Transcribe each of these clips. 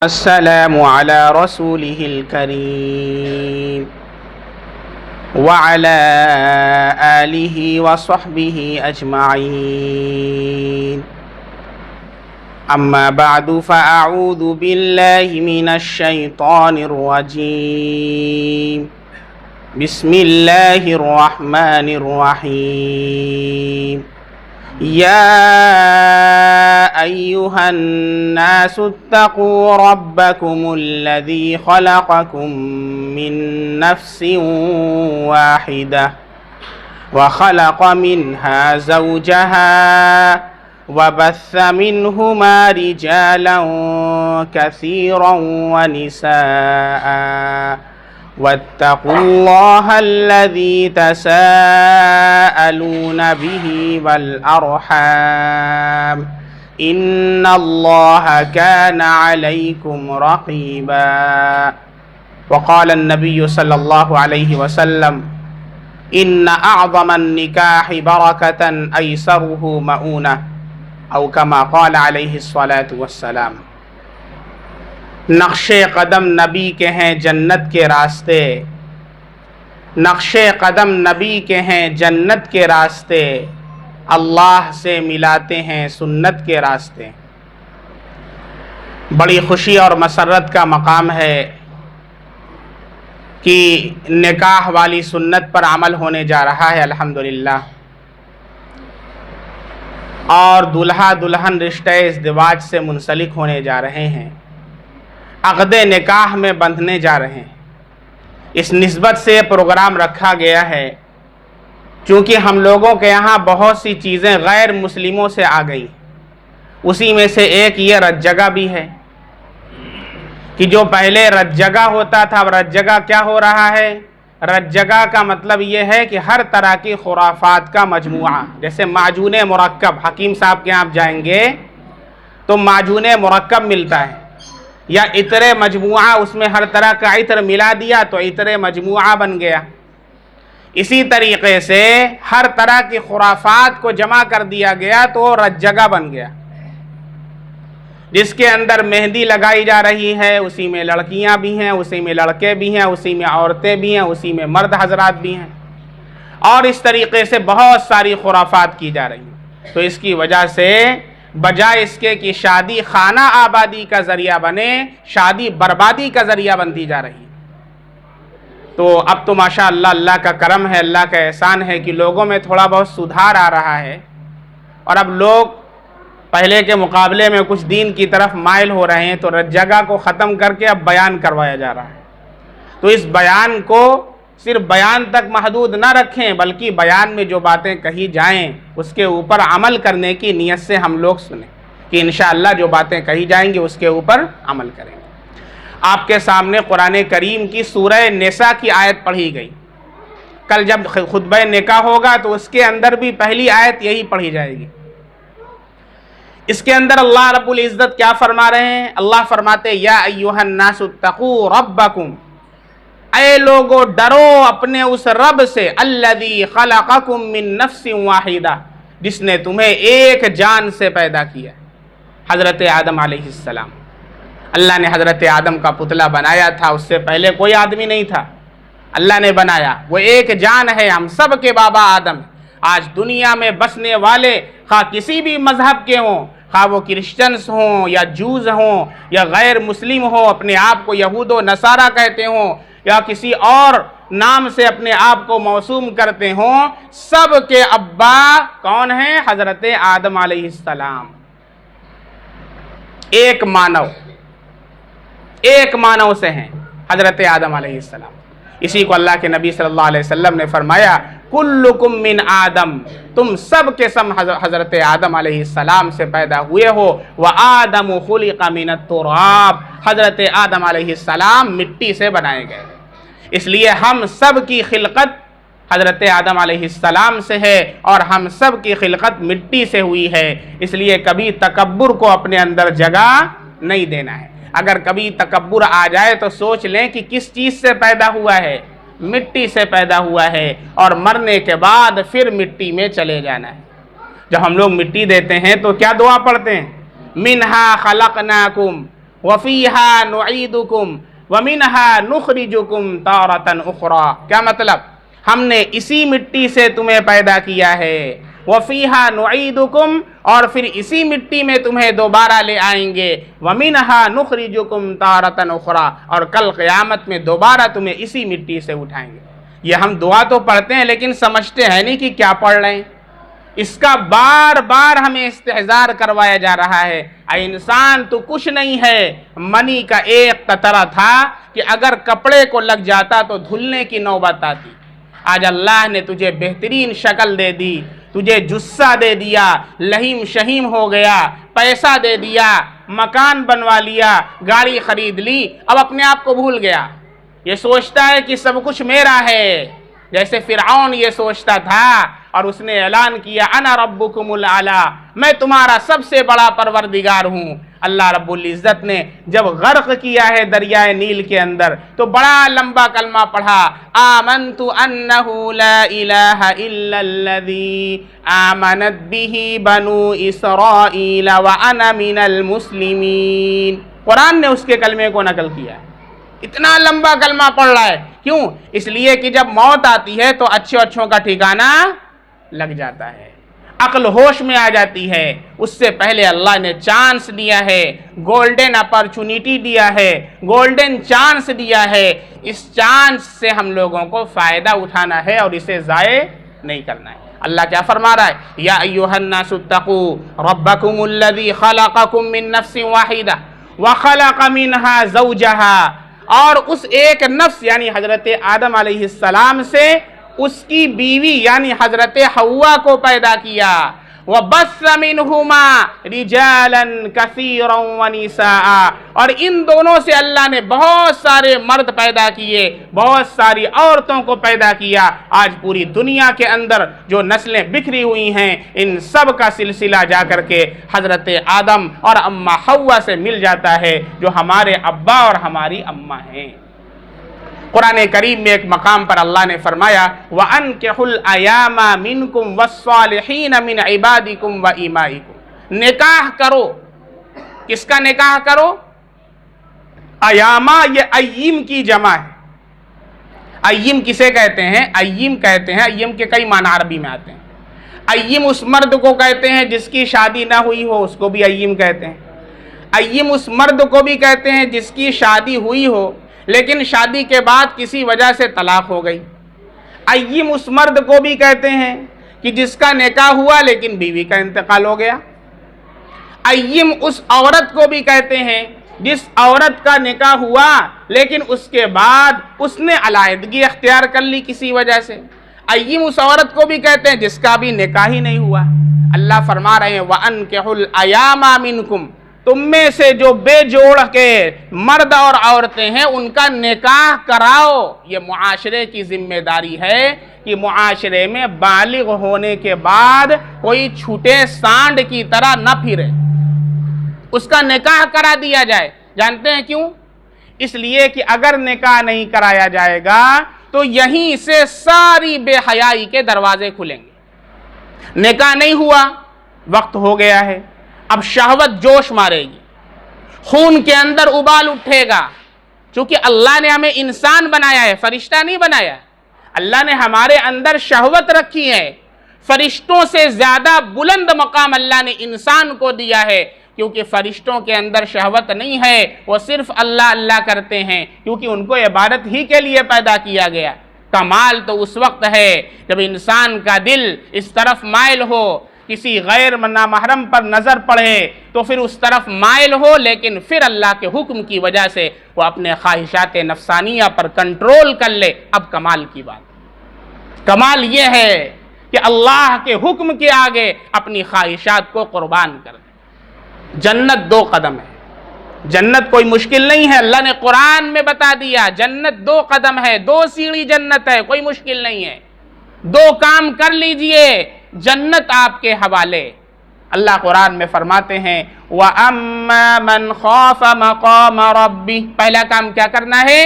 السلام على رسوله الكريم وعلى آله وصحبه أجمعين. أما بعد فأعوذ بالله من الشيطان الرجيم. بسم الله الرحمن الرحيم. يا أيها الناس اتقوا ربكم الذي خلقكم من نفس واحدة وخلق منها زوجها وبث منهما رجالا كثيرا ونساء واتقوا الله الذي تساءلون به والأرحام إن الله كان عليكم رقيبا. وقال النبي صلى الله عليه وسلم إن أعظم النكاح بركة أيسره مؤونة أو كما قال عليه الصلاة والسلام. نقش قدم نبی کے ہیں جنت کے راستے، نقش قدم نبی کے ہیں جنت کے راستے، اللہ سے ملاتے ہیں سنت کے راستے. بڑی خوشی اور مسرت کا مقام ہے کہ نکاح والی سنت پر عمل ہونے جا رہا ہے الحمدللہ، اور دلہا دلہن رشتہ ازدواج سے منسلک ہونے جا رہے ہیں، عقد نکاح میں بندھنے جا رہے ہیں. اس نسبت سے پروگرام رکھا گیا ہے چونکہ ہم لوگوں کے یہاں بہت سی چیزیں غیر مسلموں سے آ گئی. اسی میں سے ایک یہ رت جگہ بھی ہے کہ جو پہلے رت جگہ ہوتا تھا، اب رت جگہ کیا ہو رہا ہے؟ رت جگہ کا مطلب یہ ہے کہ ہر طرح کی خرافات کا مجموعہ. جیسے معجون مرکب، حکیم صاحب کے یہاں آپ جائیں گے تو معجون مرکب ملتا ہے، یا عطر مجموعہ، اس میں ہر طرح کا عطر ملا دیا تو عطر مجموعہ بن گیا. اسی طریقے سے ہر طرح کی خرافات کو جمع کر دیا گیا تو رت جگہ بن گیا. جس کے اندر مہندی لگائی جا رہی ہے اسی میں لڑکیاں بھی ہیں، اسی میں لڑکے بھی ہیں، اسی میں عورتیں بھی ہیں، اسی میں مرد حضرات بھی ہیں، اور اس طریقے سے بہت ساری خرافات کی جا رہی ہیں. تو اس کی وجہ سے بجائے اس کے کہ شادی خانہ آبادی کا ذریعہ بنے، شادی بربادی کا ذریعہ بنتی جا رہی ہے. تو اب تو ماشاءاللہ اللہ کا کرم ہے، اللہ کا احسان ہے کہ لوگوں میں تھوڑا بہت سدھار آ رہا ہے، اور اب لوگ پہلے کے مقابلے میں کچھ دین کی طرف مائل ہو رہے ہیں. تو رت جگہ کو ختم کر کے اب بیان کروایا جا رہا ہے. تو اس بیان کو صرف بیان تک محدود نہ رکھیں، بلکہ بیان میں جو باتیں کہی جائیں اس کے اوپر عمل کرنے کی نیت سے ہم لوگ سنیں کہ انشاءاللہ جو باتیں کہی جائیں گی اس کے اوپر عمل کریں گے. آپ کے سامنے قرآن کریم کی سورہ نساء کی آیت پڑھی گئی. کل جب خطبہ نکاح ہوگا تو اس کے اندر بھی پہلی آیت یہی پڑھی جائے گی. اس کے اندر اللہ رب العزت کیا فرما رہے ہیں؟ اللہ فرماتے یا ایھا الناس اتقوا ربکم، اے لوگو ڈرو اپنے اس رب سے، الذی خلقکم من نفس واحدہ، جس نے تمہیں ایک جان سے پیدا کیا. حضرت آدم علیہ السلام، اللہ نے حضرت آدم کا پتلا بنایا تھا، اس سے پہلے کوئی آدمی نہیں تھا، اللہ نے بنایا. وہ ایک جان ہے، ہم سب کے بابا آدم. آج دنیا میں بسنے والے خواہ کسی بھی مذہب کے ہوں، خواہ وہ کرسچنس ہوں یا جوز ہوں یا غیر مسلم ہوں، اپنے آپ کو یہود و نصارہ کہتے ہوں یا کسی اور نام سے اپنے آپ کو موسوم کرتے ہوں، سب کے ابا کون ہیں؟ حضرت آدم علیہ السلام. ایک مانو سے ہیں حضرت آدم علیہ السلام. اسی کو اللہ کے نبی صلی اللہ علیہ وسلم نے فرمایا کلکم من آدم، تم سب کے سب حضرت آدم علیہ السلام سے پیدا ہوئے ہو. وآدم خلق من التراب، حضرت آدم علیہ السلام مٹی سے بنائے گئے. اس لیے ہم سب کی خلقت حضرت آدم علیہ السلام سے ہے اور ہم سب کی خلقت مٹی سے ہوئی ہے. اس لیے کبھی تکبر کو اپنے اندر جگہ نہیں دینا ہے. اگر کبھی تکبر آ جائے تو سوچ لیں کہ کس چیز سے پیدا ہوا ہے، مٹی سے پیدا ہوا ہے، اور مرنے کے بعد پھر مٹی میں چلے جانا ہے. جب ہم لوگ مٹی دیتے ہیں تو کیا دعا پڑھتے ہیں؟ منہا خلقناکم وَفِيهَا نُعِيدُكُمْ وَمِنْهَا نُخْرِجُكُمْ تَارَةً أُخْرَى. کیا مطلب؟ ہم نے اسی مٹی سے تمہیں پیدا کیا ہے. وَفِيهَا نُعِيدُكُمْ اور پھر اسی مٹی میں تمہیں دوبارہ لے آئیں گے. وَمِنْهَا نُخْرِجُكُمْ تَارَةً أُخْرَى اور کل قیامت میں دوبارہ تمہیں اسی مٹی سے اٹھائیں گے. یہ ہم دعا تو پڑھتے ہیں لیکن سمجھتے ہیں نہیں کہ کیا پڑھ رہے ہیں. اس کا بار بار ہمیں استحضار کروایا جا رہا ہے. اے انسان تو کچھ نہیں ہے، منی کا ایک قطرہ تھا کہ اگر کپڑے کو لگ جاتا تو دھلنے کی نوبت آتی. آج اللہ نے تجھے بہترین شکل دے دی، تجھے جثہ دے دیا، لہیم شہیم ہو گیا، پیسہ دے دیا، مکان بنوا لیا، گاڑی خرید لی، اب اپنے آپ کو بھول گیا. یہ سوچتا ہے کہ سب کچھ میرا ہے، جیسے فرعون یہ سوچتا تھا اور اس نے اعلان کیا انا ربکم الاعلی، میں تمہارا سب سے بڑا پروردگار ہوں. اللہ رب العزت نے جب غرق کیا ہے دریائے نیل کے اندر تو بڑا لمبا کلمہ پڑھا، آمنت انہ لا الہ الا الذی آمنت بہ بنو اسرائیل وانا من المسلمین. قرآن نے اس کے کلمے کو نقل کیا. اتنا لمبا کلمہ پڑھ رہا ہے، کیوں؟ اس لیے کہ جب موت آتی ہے تو اچھوں کا ٹھکانہ لگ جاتا ہے، عقل ہوش میں آ جاتی ہے. اس سے پہلے اللہ نے چانس دیا ہے، گولڈن اپرچونٹی دیا ہے، گولڈن چانس دیا ہے. اس چانس سے ہم لوگوں کو فائدہ اٹھانا ہے اور اسے ضائع نہیں کرنا ہے. اللہ کیا فرما رہا ہے؟ یا ایھا الناس اتقوا ربکم الذی خلقکم من نفس واحدہ وخلق منها زوجہا، اور اس ایک نفس یعنی حضرت آدم علیہ السلام سے اس کی بیوی یعنی حضرت حوا کو پیدا کیا. وَبَثَّ مِنْهُمَا رِجَالًا كَثِيرًا وَنِسَاءً، اور ان دونوں سے اللہ نے بہت سارے مرد پیدا کیے، بہت ساری عورتوں کو پیدا کیا. آج پوری دنیا کے اندر جو نسلیں بکھری ہوئی ہیں ان سب کا سلسلہ جا کر کے حضرت آدم اور اماں حوا سے مل جاتا ہے جو ہمارے ابا اور ہماری اماں ہیں. قرآن کریم میں ایک مقام پر اللہ نے فرمایا وَأَنكِحُوا الْأَيَامَ مِنْكُمْ وَالصَّالِحِينَ مِنْ عِبَادِكُمْ وَإِمَائِكُمْ. نکاح کرو. کس کا نکاح کرو؟ ایامہ، یہ اییم کی جمع ہے. اییم کسے کہتے ہیں؟ اییم کہتے ہیں، اییم کے کئی معنی عربی میں آتے ہیں. اییم اس مرد کو کہتے ہیں جس کی شادی نہ ہوئی ہو، اس کو بھی اییم کہتے ہیں. اییم اس مرد کو بھی کہتے ہیں جس کی شادی ہوئی ہو لیکن شادی کے بعد کسی وجہ سے طلاق ہو گئی. اییم اس مرد کو بھی کہتے ہیں کہ جس کا نکاح ہوا لیکن بیوی کا انتقال ہو گیا. اییم اس عورت کو بھی کہتے ہیں جس عورت کا نکاح ہوا لیکن اس کے بعد اس نے علیحدگی اختیار کر لی کسی وجہ سے. اییم اس عورت کو بھی کہتے ہیں جس کا بھی نکاح ہی نہیں ہوا. اللہ فرما رہے ہیں وَأَنكِحُوا الْأَيَامَ مِنْكُمْ، تم میں سے جو بے جوڑ کے مرد اور عورتیں ہیں ان کا نکاح کراؤ. یہ معاشرے کی ذمہ داری ہے کہ معاشرے میں بالغ ہونے کے بعد کوئی چھوٹے سانڈ کی طرح نہ پھرے، اس کا نکاح کرا دیا جائے. جانتے ہیں کیوں؟ اس لیے کہ اگر نکاح نہیں کرایا جائے گا تو یہیں سے ساری بے حیائی کے دروازے کھلیں گے. نکاح نہیں ہوا، وقت ہو گیا ہے، اب شہوت جوش مارے گی، خون کے اندر ابال اٹھے گا. چونکہ اللہ نے ہمیں انسان بنایا ہے، فرشتہ نہیں بنایا. اللہ نے ہمارے اندر شہوت رکھی ہے. فرشتوں سے زیادہ بلند مقام اللہ نے انسان کو دیا ہے کیونکہ فرشتوں کے اندر شہوت نہیں ہے، وہ صرف اللہ اللہ کرتے ہیں کیونکہ ان کو عبادت ہی کے لیے پیدا کیا گیا. کمال تو اس وقت ہے جب انسان کا دل اس طرف مائل ہو، کسی غیر نامحرم پر نظر پڑے تو پھر اس طرف مائل ہو، لیکن پھر اللہ کے حکم کی وجہ سے وہ اپنے خواہشات نفسانیہ پر کنٹرول کر لے. اب کمال کی بات، کمال یہ ہے کہ اللہ کے حکم کے آگے اپنی خواہشات کو قربان کر دے. جنت 2 قدم ہے. جنت کوئی مشکل نہیں ہے، اللہ نے قرآن میں بتا دیا. جنت 2 قدم ہے، 2 سیڑھی جنت ہے، کوئی مشکل نہیں ہے. 2 کام کر لیجئے، جنت آپ کے حوالے. اللہ قرآن میں فرماتے ہیں وَأَمَّا مَنْ خَافَ مَقَامَ رَبِّهِ. پہلا کام کیا کرنا ہے؟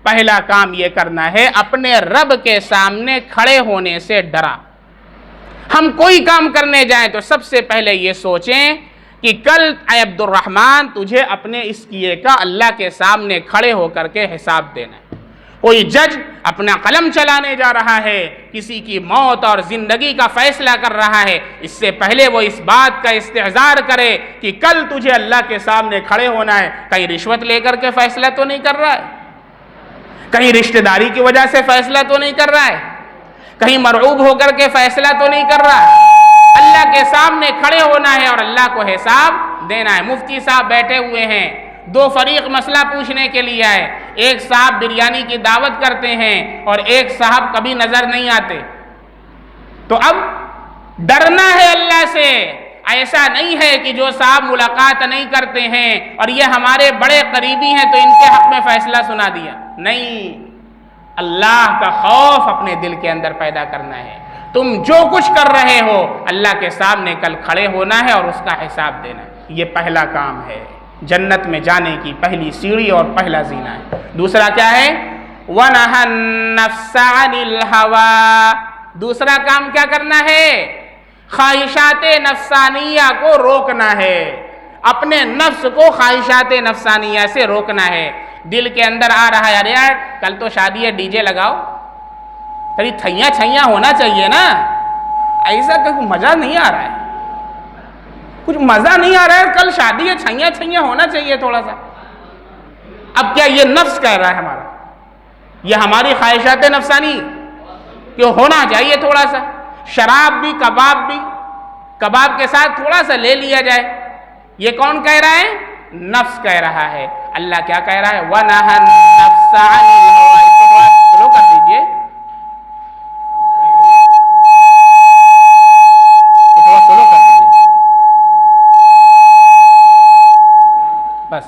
پہلا کام یہ کرنا ہے اپنے رب کے سامنے کھڑے ہونے سے ڈرا. ہم کوئی کام کرنے جائیں تو سب سے پہلے یہ سوچیں کہ کل اے عبد الرحمن تجھے اپنے اس کیے کا اللہ کے سامنے کھڑے ہو کر کے حساب دینا ہے۔ کوئی جج اپنا قلم چلانے جا رہا ہے، کسی کی موت اور زندگی کا فیصلہ کر رہا ہے، اس سے پہلے وہ اس بات کا استحضار کرے کہ کل تجھے اللہ کے سامنے کھڑے ہونا ہے، کہیں رشوت لے کر کے فیصلہ تو نہیں کر رہا ہے، کہیں رشتہ داری کی وجہ سے فیصلہ تو نہیں کر رہا ہے، کہیں مرعوب ہو کر کے فیصلہ تو نہیں کر رہا ہے۔ اللہ کے سامنے کھڑے ہونا ہے اور اللہ کو حساب دینا ہے۔ مفتی صاحب بیٹھے ہوئے ہیں، دو فریق مسئلہ پوچھنے کے لیے آئے، ایک صاحب بریانی کی دعوت کرتے ہیں اور ایک صاحب کبھی نظر نہیں آتے، تو اب ڈرنا ہے اللہ سے۔ ایسا نہیں ہے کہ جو صاحب ملاقات نہیں کرتے ہیں اور یہ ہمارے بڑے قریبی ہیں تو ان کے حق میں فیصلہ سنا دیا، نہیں، اللہ کا خوف اپنے دل کے اندر پیدا کرنا ہے۔ تم جو کچھ کر رہے ہو اللہ کے سامنے کل کھڑے ہونا ہے اور اس کا حساب دینا ہے، یہ پہلا کام ہے، جنت میں جانے کی پہلی سیڑھی اور پہلا زینہ ہے۔ دوسرا کیا ہے؟ وَنَهَى النَّفْسَ عَنِ الْهَوَىٰ، دوسرا کام کیا کرنا ہے؟ خواہشات نفسانیہ کو روکنا ہے، اپنے نفس کو خواہشات نفسانیہ سے روکنا ہے۔ دل کے اندر آ رہا ہے ارے یار کل تو شادی ہے، ڈی جے لگاؤ، تھوڑی تھیاں چھیاں ہونا چاہیے نا، ایسا کہ مزہ نہیں آ رہا ہے، کچھ مزہ نہیں آ رہا ہے، کل شادی ہے، چھیاں چھیاں ہونا چاہیے تھوڑا سا۔ اب کیا یہ نفس کہہ رہا ہے ہمارا، یہ ہماری خواہشات نفسانی کہ ہونا چاہیے تھوڑا سا، شراب بھی کباب کے ساتھ تھوڑا سا لے لیا جائے، یہ کون کہہ رہا ہے؟ نفس کہہ رہا ہے۔ اللہ کیا کہہ رہا ہے؟ وَنَهَى النَّفْسَ عَنِ الْهَوَىٰ، اس کو تھوڑا سلو کر دیجئے، تھوڑا سلو کر دیجئے، بس۔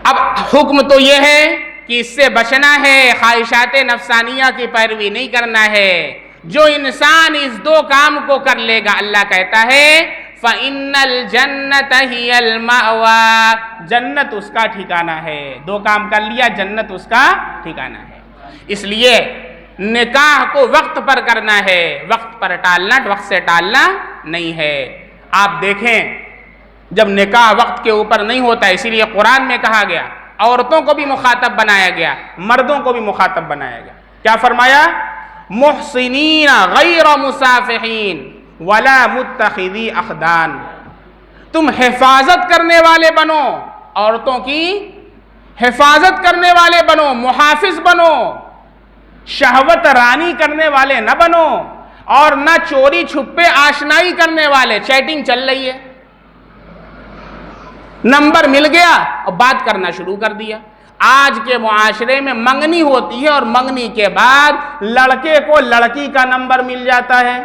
اب حکم تو یہ ہے کہ اس سے بچنا ہے، خواہشات نفسانیہ کی پیروی نہیں کرنا ہے۔ جو انسان اس دو کام کو کر لے گا اللہ کہتا ہے فَإِنَّ الْجَنَّةَ هِيَ الْمَأْوَىٰ، جنت اس کا ٹھکانہ ہے۔ دو کام کر لیا، جنت اس کا ٹھکانہ ہے۔ اس لیے نکاح کو وقت پر کرنا ہے، وقت پر ٹالنا، وقت سے ٹالنا نہیں ہے۔ آپ دیکھیں جب نکاح وقت کے اوپر نہیں ہوتا، اسی لیے قرآن میں کہا گیا، عورتوں کو بھی مخاطب بنایا گیا، مردوں کو بھی مخاطب بنایا گیا۔ کیا فرمایا؟ محسنین غیر مسافحین ولا متخذی اخدان، تم حفاظت کرنے والے بنو، عورتوں کی حفاظت کرنے والے بنو، محافظ بنو، شہوت رانی کرنے والے نہ بنو، اور نہ چوری چھپے آشنائی کرنے والے۔ چیٹنگ چل رہی ہے، نمبر مل گیا اور بات کرنا شروع کر دیا۔ آج کے معاشرے میں منگنی ہوتی ہے اور منگنی کے بعد لڑکے کو لڑکی کا نمبر مل جاتا ہے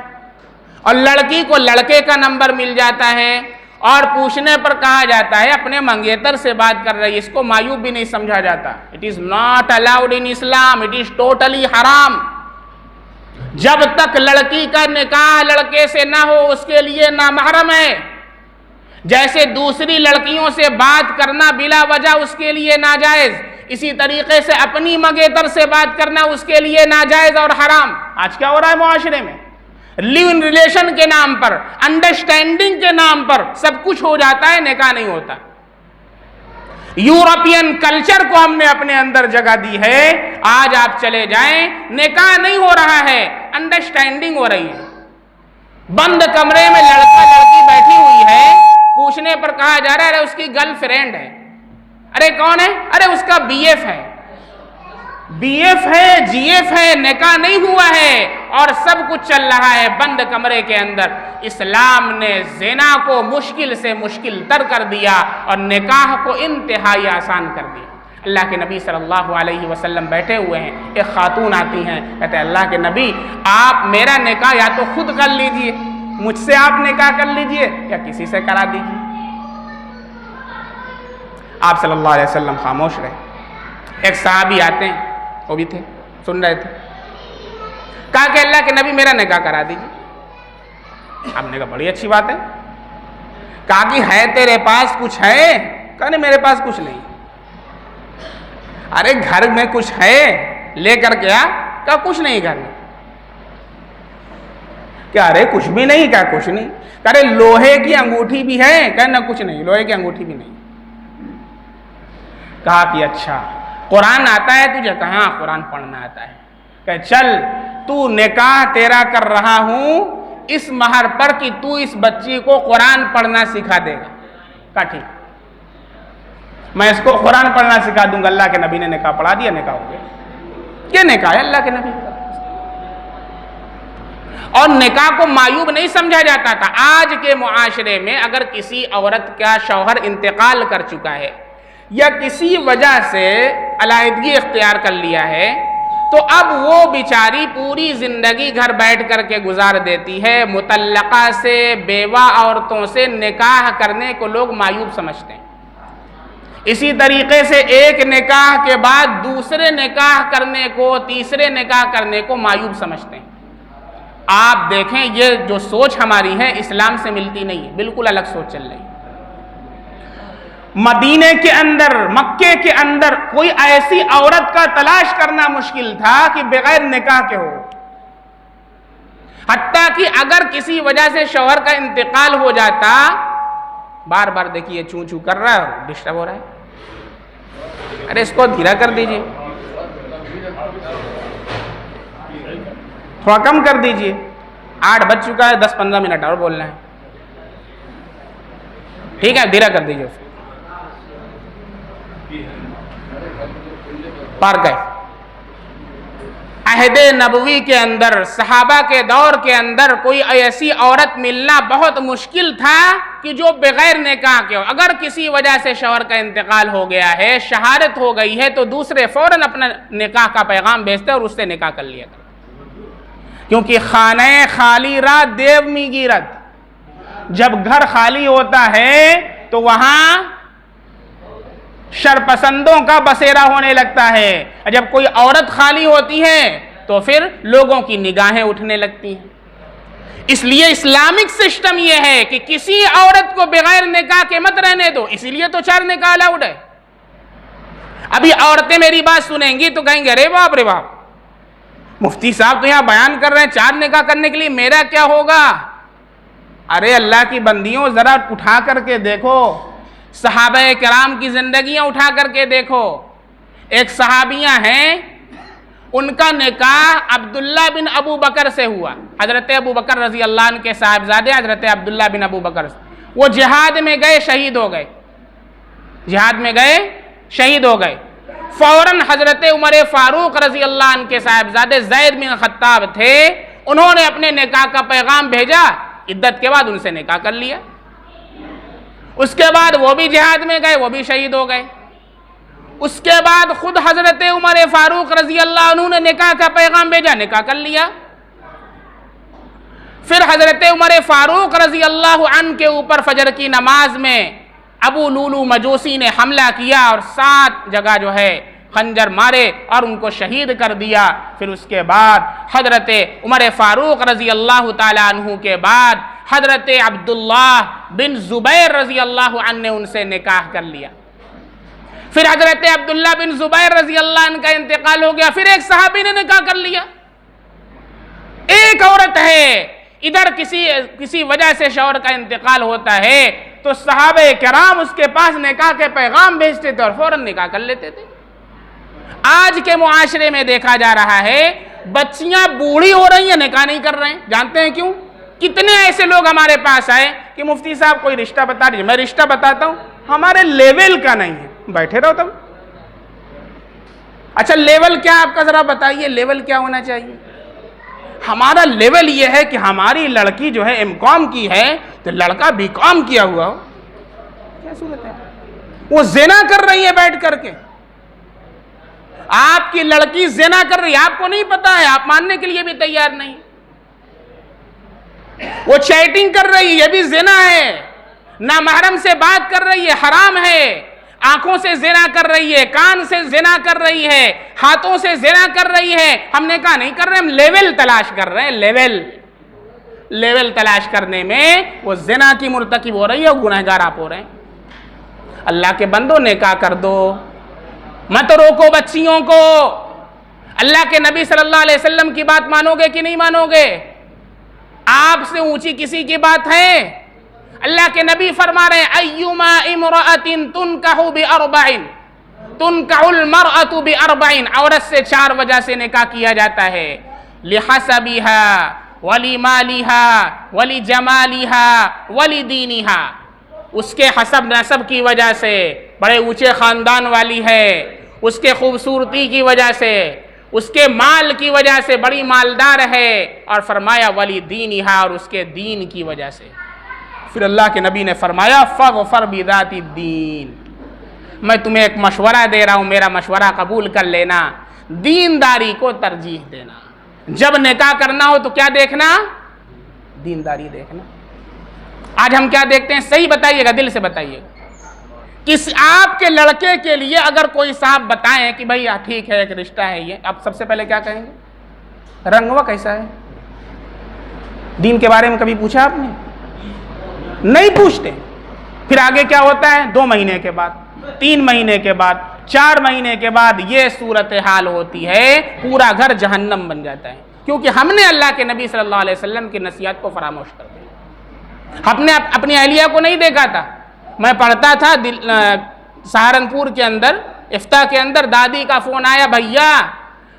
اور لڑکی کو لڑکے کا نمبر مل جاتا ہے، اور پوچھنے پر کہا جاتا ہے اپنے منگیتر سے بات کر رہی ہے۔ اس کو معیوب بھی نہیں سمجھا جاتا۔ It is not allowed in Islam, it is totally حرام۔ جب تک لڑکی کا نکاح لڑکے سے نہ ہو اس کے لیے نامحرم ہے، جیسے دوسری لڑکیوں سے بات کرنا بلا وجہ اس کے لیے ناجائز، اسی طریقے سے اپنی منگیتر سے بات کرنا اس کے لیے ناجائز اور حرام۔ آج کیا ہو رہا ہے معاشرے میں؟ لیو ان ریلیشن کے نام پر، انڈرسٹینڈنگ کے نام پر سب کچھ ہو جاتا ہے، نکاح نہیں ہوتا۔ یورپین کلچر کو ہم نے اپنے اندر جگہ دی ہے۔ آج آپ چلے جائیں، نکاح نہیں ہو رہا ہے، انڈرسٹینڈنگ ہو رہی ہے۔ بند کمرے میں لڑکا لڑکی بیٹھی ہوئی ہے، پوچھنے پر کہا جا رہا ہے ارے اس کی گرل فرینڈ ہے، ارے کون ہے؟ ارے اس کا بی ایف ہے، بی ایف ہے، جی ایف ہے، نکاح نہیں ہوا ہے اور سب کچھ چل رہا ہے بند کمرے کے اندر۔ اسلام نے زنا کو مشکل سے مشکل تر کر دیا اور نکاح کو انتہائی آسان کر دیا۔ اللہ کے نبی صلی اللہ علیہ وسلم بیٹھے ہوئے ہیں، ایک خاتون آتی ہیں، کہتے ہیں اللہ کے نبی آپ میرا نکاح یا تو خود کر لیجئے، مجھ سے آپ نکاح کر لیجئے یا کسی سے کرا دیجئے۔ آپ صلی اللہ علیہ وسلم خاموش رہے۔ ایک صحابی آتے ہیں، وہ بھی تھے، سن رہے تھے، کہا کہ اللہ کے نبی میرا نکاح کرا دیجئے۔ آپ نے کہا بڑی اچھی بات ہے۔ کہا کہ ہے تیرے پاس کچھ ہے؟ کہا نہیں میرے پاس کچھ نہیں۔ ارے گھر میں کچھ ہے لے کر کے آ؟ کہا کچھ نہیں گھر میں۔ کیا ارے کچھ بھی نہیں، کیا کچھ نہیں، کہ لوہے کی انگوٹھی بھی ہے، کہ نہ کچھ نہیں، لوہے کی انگوٹھی بھی نہیں۔ کہا کہ اچھا قرآن آتا ہے تجھے؟ کہا قرآن پڑھنا آتا ہے۔ کہ چل تو نکاح تیرا کر رہا ہوں اس مہر پر کہ تو اس بچی کو قرآن پڑھنا سکھا دے گا۔ کہا ٹھیک، میں اس کو قرآن پڑھنا سکھا دوں گا۔ اللہ کے نبی نے نکاح پڑھا دیا، نکاح ہو گیا۔ یہ نکاح ہے اللہ کے نبی کا، اور نکاح کو معیوب نہیں سمجھا جاتا تھا۔ آج کے معاشرے میں اگر کسی عورت کا شوہر انتقال کر چکا ہے یا کسی وجہ سے علیحدگی اختیار کر لیا ہے تو اب وہ بیچاری پوری زندگی گھر بیٹھ کر کے گزار دیتی ہے۔ مطلقہ سے، بیوہ عورتوں سے نکاح کرنے کو لوگ معیوب سمجھتے ہیں۔ اسی طریقے سے ایک نکاح کے بعد دوسرے نکاح کرنے کو، تیسرے نکاح کرنے کو معیوب سمجھتے ہیں۔ آپ دیکھیں یہ جو سوچ ہماری ہے اسلام سے ملتی نہیں ہے، بالکل الگ سوچ چل رہی ہے۔ مدینے کے اندر، مکے کے اندر کوئی ایسی عورت کا تلاش کرنا مشکل تھا کہ بغیر نکاح کے ہو۔ حتیٰ کہ اگر کسی وجہ سے شوہر کا انتقال ہو جاتا، بار بار دیکھیے چوں چوں کر رہا ہے اور ڈسٹرب ہو رہا ہے، ارے اس کو دھیرا کر دیجئے، تھوڑا کم کر دیجئے، 8 بج چکا ہے، 10-15 منٹ اور بولنا ہے، ٹھیک ہے دھیرا کر دیجئے۔ پارک ہے عہد نبوی کے اندر، صحابہ کے دور کے اندر کوئی ایسی عورت ملنا بہت مشکل تھا کہ جو بغیر نکاح کے ہو۔ اگر کسی وجہ سے شوہر کا انتقال ہو گیا ہے، شہادت ہو گئی ہے، تو دوسرے فوراً اپنا نکاح کا پیغام بھیجتے اور اس سے نکاح کر لیا کرتے، کیونکہ خانہ خالی را دیو می گیرت، جب گھر خالی ہوتا ہے تو وہاں شرپسندوں کا بسیرا ہونے لگتا ہے، جب کوئی عورت خالی ہوتی ہے تو پھر لوگوں کی نگاہیں اٹھنے لگتی ہیں۔ اس لیے اسلامک سسٹم یہ ہے کہ کسی عورت کو بغیر نکاح کے مت رہنے دو، اسی لیے تو 4 نکاح الاؤڈ ہے۔ ابھی عورتیں میری بات سنیں گی تو کہیں گے ارے باپ رے باپ، مفتی صاحب تو یہاں بیان کر رہے ہیں 4 نکاح کرنے کے لیے، میرا کیا ہوگا؟ ارے اللہ کی بندیوں ذرا اٹھا کر کے دیکھو، صحابہ کرام کی زندگیاں اٹھا کر کے دیکھو۔ ایک صحابیاں ہیں، ان کا نکاح عبداللہ بن ابو بکر سے ہوا، حضرت ابو بکر رضی اللہ عنہ کے صاحبزادے حضرت عبداللہ بن ابو بکر سے۔ وہ جہاد میں گئے، شہید ہو گئے، جہاد میں گئے شہید ہو گئے۔ فوراً حضرت عمر فاروق رضی اللہ عنہ کے صاحبزادے زید بن خطاب تھے، انہوں نے اپنے نکاح کا پیغام بھیجا، عدت کے بعد ان سے نکاح کر لیا۔ اس کے بعد وہ بھی جہاد میں گئے، وہ بھی شہید ہو گئے۔ اس کے بعد خود حضرت عمر فاروق رضی اللہ عنہ نے نکاح کا پیغام بھیجا، نکاح کر لیا۔ پھر حضرت عمر فاروق رضی اللہ عنہ کے اوپر فجر کی نماز میں ابو لولو مجوسی نے حملہ کیا اور 7 جگہ جو ہے خنجر مارے اور ان کو شہید کر دیا۔ پھر اس کے بعد حضرت عمر فاروق رضی اللہ تعالیٰ عنہ کے بعد حضرت عبداللہ بن زبیر رضی اللہ عنہ نے ان سے نکاح کر لیا۔ پھر حضرت عبداللہ بن زبیر رضی اللہ عنہ کا انتقال ہو گیا، پھر ایک صحابی نے نکاح کر لیا۔ ایک عورت ہے، ادھر کسی وجہ سے شوہر کا انتقال ہوتا ہے تو صحابہ کرام اس کے پاس نکاح کے پیغام بھیجتے تھے اور فوراً نکاح کر لیتے تھے۔ آج کے معاشرے میں دیکھا جا رہا ہے بچیاں بوڑھی ہو رہی ہیں، نکاح نہیں کر رہے ہیں۔ جانتے ہیں کیوں؟ کتنے ایسے لوگ ہمارے پاس آئے کہ مفتی صاحب کوئی رشتہ بتا دیجیے، میں رشتہ بتاتا ہوں، ہمارے لیول کا نہیں ہے۔ بیٹھے رہو تم، اچھا لیول کیا آپ کا ذرا بتائیے، لیول کیا ہونا چاہیے؟ ہمارا لیول یہ ہے کہ ہماری لڑکی جو ہے M.Com کی ہے تو لڑکا B.Com کیا ہوا ہو۔ کیا صورت ہے؟ وہ زنا کر رہی ہے بیٹھ کر کے، آپ کی لڑکی زنا کر رہی ہے، آپ کو نہیں پتا ہے، آپ ماننے کے لیے بھی تیار نہیں۔ وہ چیٹنگ کر رہی ہے، یہ بھی زنا ہے، نامحرم سے بات کر رہی ہے، حرام ہے، آنکھوں سے زنا کر رہی ہے، کان سے زنا کر رہی ہے، ہاتھوں سے زنا کر رہی ہے۔ ہم نے کہا نہیں کر رہے، ہم لیول تلاش کر رہے ہیں۔ لیول تلاش کرنے میں وہ زنا کی مرتکب ہو رہی ہے اور گنہگار آپ ہو رہے ہیں۔ اللہ کے بندو نکاح کر دو، مت روکو بچیوں کو۔ اللہ کے نبی صلی اللہ علیہ وسلم کی بات مانو گے کہ نہیں مانو گے؟ آپ سے اونچی کسی کی بات ہے؟ اللہ کے نبی فرما رہے ہیں ایما امرأۃ تنکح باربع تنکح المرأۃ باربع، عورت سے 4 وجہ سے نکاح کیا جاتا ہے، لحسبها ولمالها ولجمالها ولدینها، اس کے حسب نسب کی وجہ سے بڑے اونچے خاندان والی ہے، اس کے خوبصورتی کی وجہ سے، اس کے مال کی وجہ سے بڑی مالدار ہے، اور فرمایا ولدینها، اور اس کے دین کی وجہ سے۔ پھر اللہ کے نبی نے فرمایا فاظفر بذات الدین، میں تمہیں ایک مشورہ دے رہا ہوں، میرا مشورہ قبول کر لینا، دینداری کو ترجیح دینا۔ جب نکاح کرنا ہو تو کیا دیکھنا؟ دینداری دیکھنا۔ آج ہم کیا دیکھتے ہیں؟ صحیح بتائیے گا، دل سے بتائیے گا، کس آپ کے لڑکے کے لیے اگر کوئی صاحب بتائیں کہ بھائی ٹھیک ہے ایک رشتہ ہے یہ، آپ سب سے پہلے کیا کہیں گے؟ رنگوا کیسا ہے؟ دین کے بارے میں کبھی پوچھا آپ نے؟ نہیں پوچھتے۔ پھر آگے کیا ہوتا ہے؟ 2 مہینے کے بعد، 3 مہینے کے بعد، 4 مہینے کے بعد یہ صورتحال ہوتی ہے، پورا گھر جہنم بن جاتا ہے، کیونکہ ہم نے اللہ کے نبی صلی اللہ علیہ وسلم کی نصیحت کو فراموش کر دیا۔ ہم نے اپنی اہلیہ کو نہیں دیکھا تھا۔ میں پڑھتا تھا سہارنپور کے اندر، افتاح کے اندر، دادی کا فون آیا، بھیا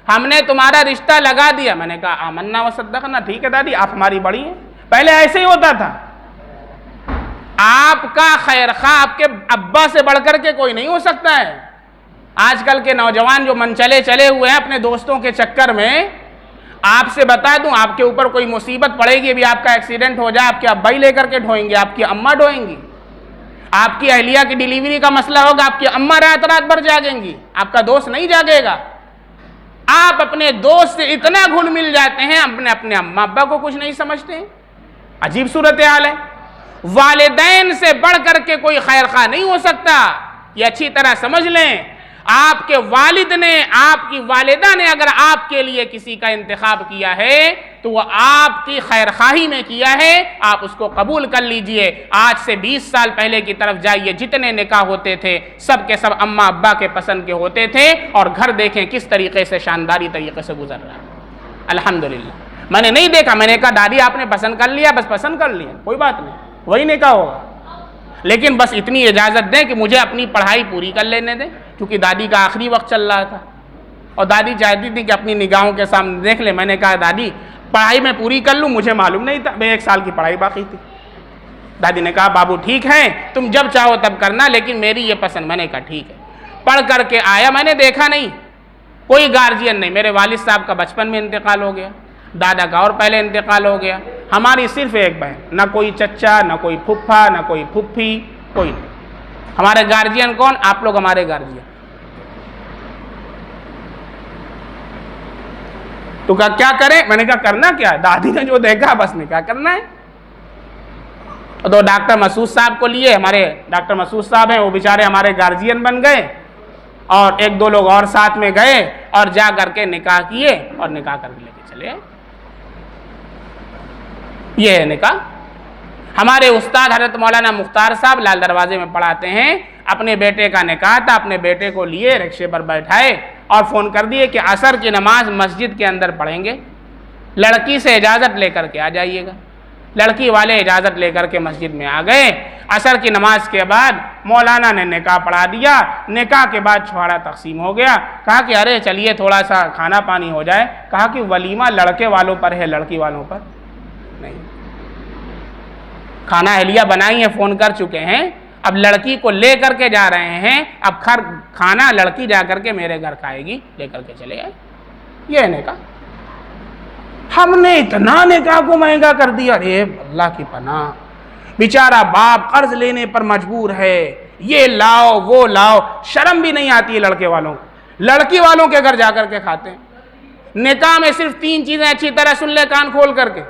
ہم نے تمہارا رشتہ لگا دیا۔ میں نے کہا آمنا و صدقنا، ٹھیک ہے دادی آپ ہماری بڑی ہیں۔ پہلے ایسے ہی ہوتا تھا، آپ کا خیر خواہ آپ کے ابا سے بڑھ کر کے کوئی نہیں ہو سکتا ہے۔ آج کل کے نوجوان جو منچلے چلے ہوئے ہیں اپنے دوستوں کے چکر میں، آپ سے بتا دوں آپ کے اوپر کوئی مصیبت پڑے گی، ابھی آپ کا ایکسیڈنٹ ہو جائے، آپ کے ابا ہی لے کر کے ڈھوئیں گے، آپ کی اماں ڈھوئیں گی۔ آپ کی اہلیہ کی ڈیلیوری کا مسئلہ ہوگا، آپ کی اماں رات بھر جاگیں گی، آپ کا دوست نہیں جاگے گا۔ آپ اپنے دوست سے اتنا گھل مل جاتے ہیں، اپنے اماں ابا کو کچھ نہیں سمجھتے ہیں۔ عجیب صورتحال ہے۔ والدین سے بڑھ کر کے کوئی خیر خواہ نہیں ہو سکتا، یہ اچھی طرح سمجھ لیں۔ آپ کے والد نے، آپ کی والدہ نے اگر آپ کے لیے کسی کا انتخاب کیا ہے تو وہ آپ کی خیر خواہی میں کیا ہے، آپ اس کو قبول کر لیجئے۔ آج سے 20 سال پہلے کی طرف جائیے، جتنے نکاح ہوتے تھے سب کے سب اماں ابا کے پسند کے ہوتے تھے، اور گھر دیکھیں کس طریقے سے شانداری طریقے سے گزر رہا ہے۔ الحمدللہ میں نے نہیں دیکھا، میں نے کہا دادی آپ نے پسند کر لیا، بس پسند کر لیا، کوئی بات نہیں، وہی نکاح ہوگا، لیکن بس اتنی اجازت دیں کہ مجھے اپنی پڑھائی پوری کر لینے دیں، کیونکہ دادی کا آخری وقت چل رہا تھا، اور دادی چاہتی تھی کہ اپنی نگاہوں کے سامنے دیکھ لیں۔ میں نے کہا دادی پڑھائی میں پوری کر لوں، مجھے معلوم نہیں تھا، میں 1 سال کی پڑھائی باقی تھی۔ دادی نے کہا بابو ٹھیک ہے، تم جب چاہو تب کرنا، لیکن میری یہ پسند۔ میں نے کہا ٹھیک ہے۔ پڑھ کر کے آیا، میں نے دیکھا نہیں، کوئی گارجین نہیں۔ میرے والد صاحب کا بچپن میں انتقال ہو گیا، دادا کا اور پہلے انتقال ہو گیا، ہماری صرف ایک بہن، نہ کوئی چچا، نہ کوئی پھپھا، نہ کوئی پھپھی، کوئی نہیں۔ ہمارے گارجین کون؟ آپ لوگ ہمارے گارجین۔ تو کہا کیا کریں؟ میں نے کہا کرنا کیا ہے، دادی نے جو دیکھا بس نکاح کرنا ہے۔ تو ڈاکٹر مسعود صاحب کو لیے، ہمارے ڈاکٹر مسعود صاحب ہیں، وہ بیچارے ہمارے گارجین بن گئے، اور 1-2 لوگ اور ساتھ میں گئے، اور جا کر کے نکاح کیے، اور نکاح کر کے لے کے چلے آئے۔ یہ ہے نکاح۔ ہمارے استاد حضرت مولانا مختار صاحب لال دروازے میں پڑھاتے ہیں، اپنے بیٹے کا نکاح تھا، اپنے بیٹے کو لیے رکشے پر بیٹھائے اور فون کر دیے کہ عصر کی نماز مسجد کے اندر پڑھیں گے، لڑکی سے اجازت لے کر کے آ جائیے گا۔ لڑکی والے اجازت لے کر کے مسجد میں آ گئے۔ عصر کی نماز کے بعد مولانا نے نکاح پڑھا دیا، نکاح کے بعد چھوڑا تقسیم ہو گیا۔ کہا کہ ارے چلیے تھوڑا سا کھانا پانی ہو جائے، کہا کہ ولیمہ لڑکے والوں پر ہے، لڑکی والوں پر نہیں۔ کھانا اہلیہ بنائی ہیں، فون کر چکے ہیں، اب لڑکی کو لے کر کے جا رہے ہیں، اب کھانا لڑکی جا کر کے میرے گھر کھائے گی، لے کر کے چلے گئے۔ یہ نکاح ہم نے اتنا نکاح کو مہنگا کر دیا، ارے اللہ کی پناہ، بیچارہ باپ قرض لینے پر مجبور ہے، یہ لاؤ وہ لاؤ، شرم بھی نہیں آتی ہے لڑکے والوں کو، لڑکی والوں کے گھر جا کر کے کھاتے ہیں۔ نکاح میں صرف 3 چیزیں اچھی طرح سن لے کان کھول کر کے۔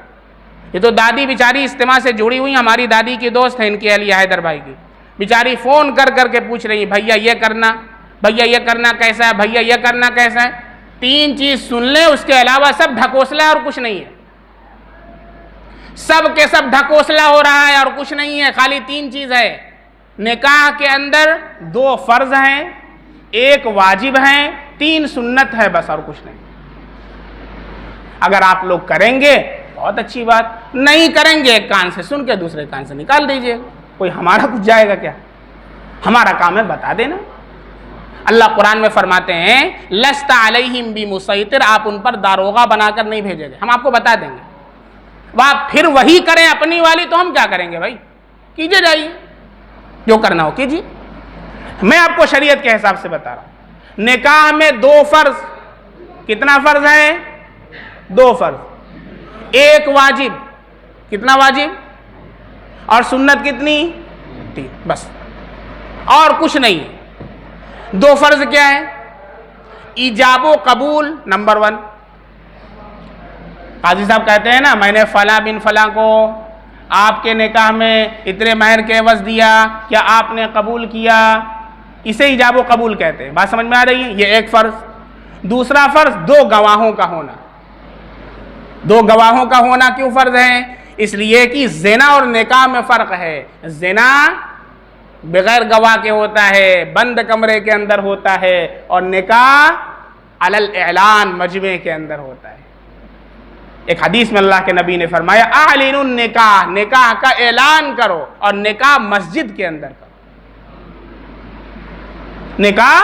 یہ تو دادی بیچاری اجتماع سے جڑی ہوئی، ہماری دادی کی دوست ہے، ان کی اہلیہ حیدر بھائی کی، بیچاری فون کر کر کے پوچھ رہی ہے بھیا یہ کرنا، بھیا یہ کرنا کیسا ہے، بھیا یہ کرنا کیسا ہے۔ 3 چیز سن لیں، اس کے علاوہ سب ڈھکوسلا اور کچھ نہیں ہے، سب کے سب ڈھکوسلا ہو رہا ہے اور کچھ نہیں ہے، خالی 3 چیز ہے۔ نکاح کے اندر 2 فرض ہیں، 1 واجب ہیں، 3 سنت ہے، بس اور کچھ نہیں۔ اگر آپ لوگ کریں گے بہت اچھی بات، نہیں کریں گے ایک کان سے سن کے دوسرے کان سے نکال دیجئے، کوئی ہمارا کچھ جائے گا کیا؟ ہمارا کام ہے بتا دینا۔ اللہ قرآن میں فرماتے ہیں لست علیہم بمسیطر، آپ ان پر داروغہ بنا کر نہیں بھیجے گے، ہم آپ کو بتا دیں گے، آپ پھر وہی کریں اپنی والی تو ہم کیا کریں گے بھائی؟ کیجئے جائیے جو کرنا ہو کیجئے۔ میں آپ کو شریعت کے حساب سے بتا رہا ہوں، نکاح میں 2 فرض، کتنا فرض ہے؟ 2 فرض، ایک واجب، کتنا واجب؟ اور سنت کتنی؟ 3، بس اور کچھ نہیں ہے۔ 2 فرض کیا ہے؟ ایجاب و قبول نمبر 1، قاضی صاحب کہتے ہیں نا میں نے فلاں بن فلاں کو آپ کے نکاح میں اتنے مہر کے عوض دیا، کیا آپ نے قبول کیا؟ اسے ایجاب و قبول کہتے ہیں، بات سمجھ میں آ رہی ہے؟ یہ ایک فرض۔ دوسرا فرض 2 گواہوں کا ہونا۔ 2 گواہوں کا ہونا کیوں فرض ہے؟ اس لیے کہ زنا اور نکاح میں فرق ہے، زنا بغیر گواہ کے ہوتا ہے، بند کمرے کے اندر ہوتا ہے، اور نکاح علی الاعلان مجمع کے اندر ہوتا ہے۔ ایک حدیث میں اللہ کے نبی نے فرمایا اعلنوا النکاح، نکاح کا اعلان کرو، اور نکاح مسجد کے اندر کرو، نکاح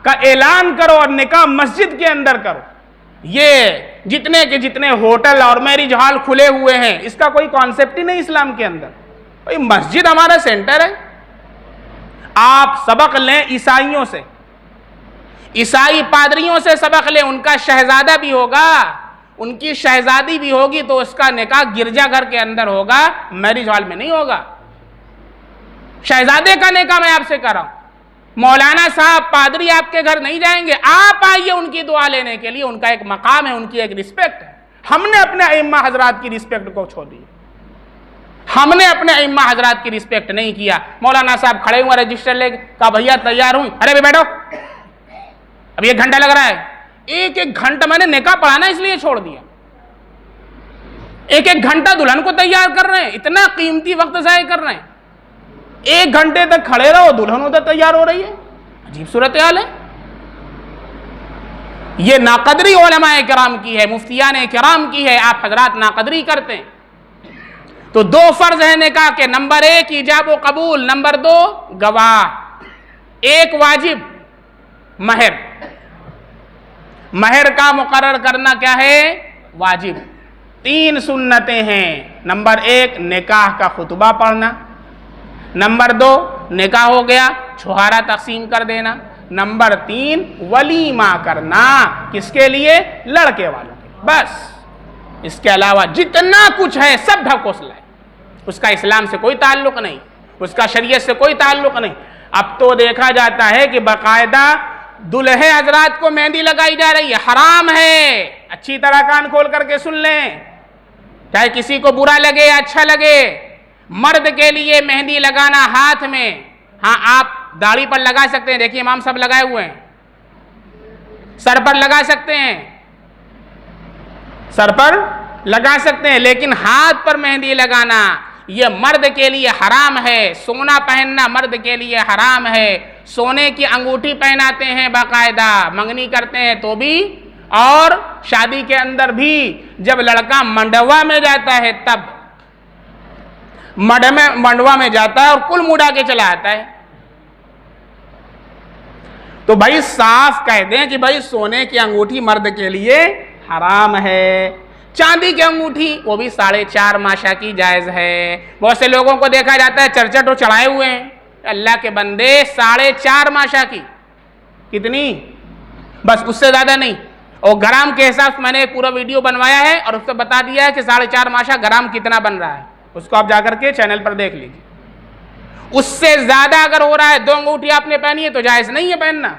کا اعلان کرو اور نکاح مسجد کے اندر کرو۔ یہ جتنے کے جتنے ہوٹل اور میرج ہال کھلے ہوئے ہیں، اس کا کوئی کانسیپٹ ہی نہیں اسلام کے اندر۔ بھائی مسجد ہمارا سینٹر ہے، آپ سبق لیں عیسائیوں سے، عیسائی پادریوں سے سبق لیں، ان کا شہزادہ بھی ہوگا، ان کی شہزادی بھی ہوگی تو اس کا نکاح گرجا گھر کے اندر ہوگا، میرج ہال میں نہیں ہوگا۔ شہزادے کا نکاح میں آپ سے کر رہا ہوں، مولانا صاحب پادری آپ کے گھر نہیں جائیں گے، آپ آئیے ان کی دعا لینے کے لیے، ان کا ایک مقام ہے، ان کی ایک رسپیکٹ ہے۔ ہم نے اپنے ائمہ حضرات کی رسپیکٹ کو چھوڑ دی، ہم نے اپنے ائمہ حضرات کی رسپیکٹ نہیں کیا۔ مولانا صاحب کھڑے ہوئے رجسٹر لے کے، کہا بھیا تیار ہوں، ارے بھی بیٹھو، اب 1 گھنٹہ لگ رہا ہے۔ 1 گھنٹہ میں نے نکاح پڑھانا اس لیے چھوڑ دیا، 1 گھنٹہ دلہن کو تیار کر رہے ہیں، اتنا قیمتی وقت ضائع کر رہے ہیں۔ 1 گھنٹے تک کھڑے رہو، دلہن ادھر تیار ہو رہی ہے، عجیب صورتحال ہے۔ یہ ناقدری علماء کرام کی ہے، مفتیان کرام کی ہے، آپ حضرات ناقدری کرتے ہیں۔ تو 2 فرض ہیں نکاح کے، نمبر 1 ایجاب و قبول، نمبر 2 گواہ، 1 واجب مہر، مہر کا مقرر کرنا کیا ہے؟ واجب۔ 3 سنتیں ہیں، نمبر 1 نکاح کا خطبہ پڑھنا، نمبر 2 نکاح ہو گیا چھہارا تقسیم کر دینا، نمبر 3 ولیمہ کرنا، کس کے لیے؟ لڑکے والوں کے، بس اس کے علاوہ جتنا کچھ ہے سب ڈھکوس لائے، اس کا اسلام سے کوئی تعلق نہیں، اس کا شریعت سے کوئی تعلق نہیں۔ اب تو دیکھا جاتا ہے کہ باقاعدہ دلہے حضرات کو مہندی لگائی جا رہی ہے، حرام ہے، اچھی طرح کان کھول کر کے سن لیں، چاہے کسی کو برا لگے یا اچھا لگے۔ مرد کے لیے مہندی لگانا ہاتھ میں، ہاں آپ داڑھی پر لگا سکتے ہیں، دیکھیے امام صاحب لگائے ہوئے ہیں، سر پر لگا سکتے ہیں، سر پر لگا سکتے ہیں، لیکن ہاتھ پر مہندی لگانا یہ مرد کے لیے حرام ہے۔ سونا پہننا مرد کے لیے حرام ہے، سونے کی انگوٹھی پہناتے ہیں، باقاعدہ منگنی کرتے ہیں تو بھی، اور شادی کے اندر بھی جب لڑکا منڈوا میں جاتا ہے تب منڈوا میں جاتا ہے اور کل مڑا کے چلا آتا ہے۔ تو بھائی صاف کہہ دیں کہ بھائی سونے کی انگوٹھی مرد کے لیے حرام ہے، چاندی کی انگوٹھی وہ بھی 4.5 ماشا کی جائز ہے۔ بہت سے لوگوں کو دیکھا جاتا ہے چرچٹ چڑھائے ہوئے ہیں، اللہ کے بندے 4.5 ماشا کی، کتنی؟ بس اس سے زیادہ نہیں، اور گرام کے حساب سے میں نے ایک پورا ویڈیو بنوایا ہے اور اس سے بتا دیا ہے کہ 4.5 ماشا گرام کتنا بن رہا ہے، اس کو آپ جا کر کے چینل پر دیکھ لیجیے۔ اس سے زیادہ اگر ہو رہا ہے، 2 انگوٹھی آپ نے پہنی ہے تو جائز نہیں ہے پہننا،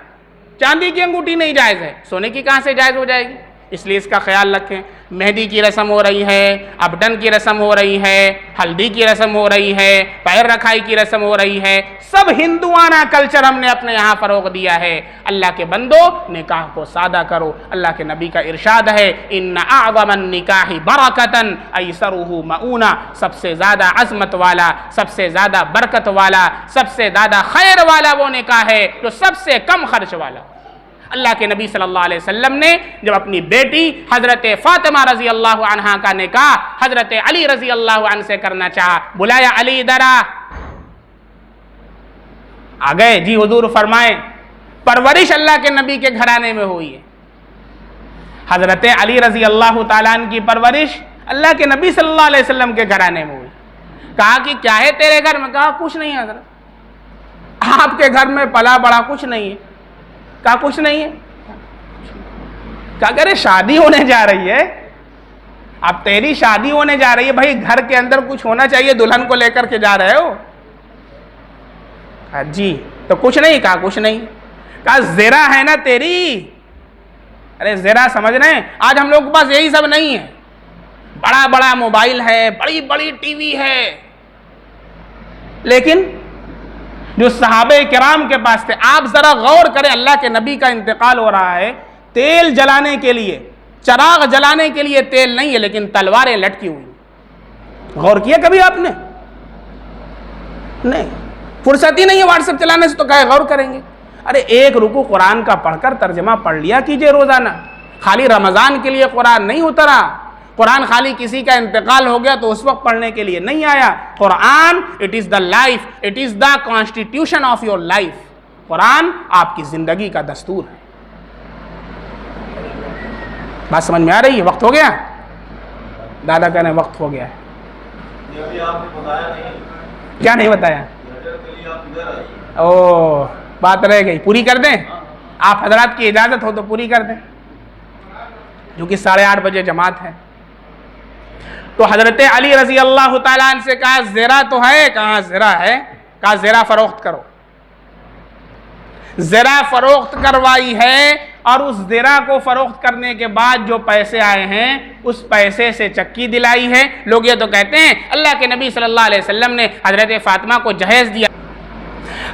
چاندی کی انگوٹھی نہیں جائز ہے، سونے کی کہاں سے جائز ہو جائے گی؟ اس لیے اس کا خیال رکھیں۔ مہندی کی رسم ہو رہی ہے، ابڈن کی رسم ہو رہی ہے، ہلدی کی رسم ہو رہی ہے، پیر رکھائی کی رسم ہو رہی ہے، سب ہندوانہ کلچر ہم نے اپنے یہاں فروغ دیا ہے۔ اللہ کے بندو نکاح کو سادہ کرو، اللہ کے نبی کا ارشاد ہے ان اعظم النکاح برکتن ایسرہ مؤونہ، سب سے زیادہ عظمت والا، سب سے زیادہ برکت والا، سب سے زیادہ خیر والا وہ نکاح ہے جو سب سے کم خرچ والا۔ اللہ کے نبی صلی اللہ علیہ وسلم نے جب اپنی بیٹی حضرت فاطمہ رضی اللہ عنہا کا نکاح حضرت علی رضی اللہ عنہ سے کرنا چاہا، بلایا علی ادھر آ گئے، جی حضور فرمائیں، پرورش اللہ کے نبی کے گھرانے میں ہوئی ہے۔ حضرت علی رضی اللہ تعالیٰ عنہ کی پرورش اللہ کے نبی صلی اللہ علیہ وسلم کے گھرانے میں ہوئی۔ کہا کہ کیا ہے تیرے گھر میں؟ کہا کچھ نہیں ہے حضرت، آپ کے گھر میں پلا بڑا کچھ نہیں ہے۔ کہا کچھ نہیں ہے؟ کہا کہ ارے شادی ہونے جا رہی ہے، اب تیری شادی ہونے جا رہی ہے، بھائی گھر کے اندر کچھ ہونا چاہیے، دلہن کو لے کر کے جا رہے ہو؟ کہا جی، تو کچھ نہیں؟ کہا کچھ نہیں۔ کہا زرہ ہے نا تیری؟ ارے زرہ سمجھ رہے ہیں، آج ہم لوگ کے پاس یہی سب نہیں ہے، بڑا بڑا موبائل ہے، بڑی بڑی ٹی وی ہے، لیکن جو صحابہ کرام کے پاس تھے، آپ ذرا غور کریں، اللہ کے نبی کا انتقال ہو رہا ہے، تیل جلانے کے لیے، چراغ جلانے کے لیے تیل نہیں ہے، لیکن تلواریں لٹکی ہوئی۔ غور کیا کبھی آپ نے؟ نہیں، فرصت ہی نہیں ہے واٹس ایپ چلانے سے، تو کہے غور کریں گے؟ ارے ایک رکوع قرآن کا پڑھ کر ترجمہ پڑھ لیا کیجئے روزانہ، خالی رمضان کے لیے قرآن نہیں اترا، قرآن خالی کسی کا انتقال ہو گیا تو اس وقت پڑھنے کے لیے نہیں آیا۔ قرآن it is the life, it is the constitution of your life, قرآن آپ کی زندگی کا دستور ہے۔ بات سمجھ میں آ رہی ہے؟ وقت ہو گیا؟ دادا کہنے وقت ہو گیا ہے۔ کیا نہیں بتایا؟ او بات رہ گئی، پوری کر دیں؟ آپ حضرات کی اجازت ہو تو پوری کر دیں، کیونکہ 8:30 بجے جماعت ہے۔ تو حضرت علی رضی اللہ تعالیٰ عنہ سے کہا زرہ تو ہے؟ کہاں زرہ ہے؟ کہا زرہ فروخت کرو۔ زرہ فروخت کروائی ہے، اور اس زرہ کو فروخت کرنے کے بعد جو پیسے آئے ہیں اس پیسے سے چکی دلائی ہے۔ لوگ یہ تو کہتے ہیں اللہ کے نبی صلی اللہ علیہ وسلم نے حضرت فاطمہ کو جہیز دیا،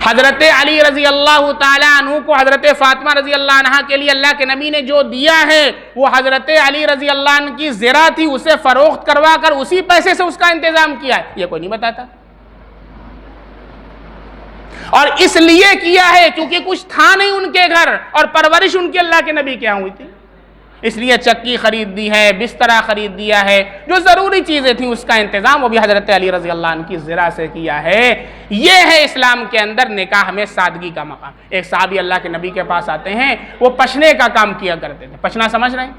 حضرت علی رضی اللہ تعالیٰ عنہ کو حضرت فاطمہ رضی اللہ عنہ کے لیے اللہ کے نبی نے جو دیا ہے وہ حضرت علی رضی اللہ عنہ کی زرہ تھی، اسے فروخت کروا کر اسی پیسے سے اس کا انتظام کیا ہے، یہ کوئی نہیں بتاتا۔ اور اس لیے کیا ہے کیونکہ کچھ تھا نہیں ان کے گھر، اور پرورش ان کے اللہ کے نبی کے یہاں ہوئی تھی، اس لیے چکی خرید دی ہے، بسترا خرید دیا ہے، جو ضروری چیزیں تھیں اس کا انتظام وہ بھی حضرت علی رضی اللہ عنہ کی زرہ سے کیا ہے۔ یہ ہے اسلام کے اندر نکاح میں سادگی کا مقام۔ ایک صحابی اللہ کے نبی کے پاس آتے ہیں، وہ پچھنے کا کام کیا کرتے تھے۔ پچھنا سمجھ رہے ہیں؟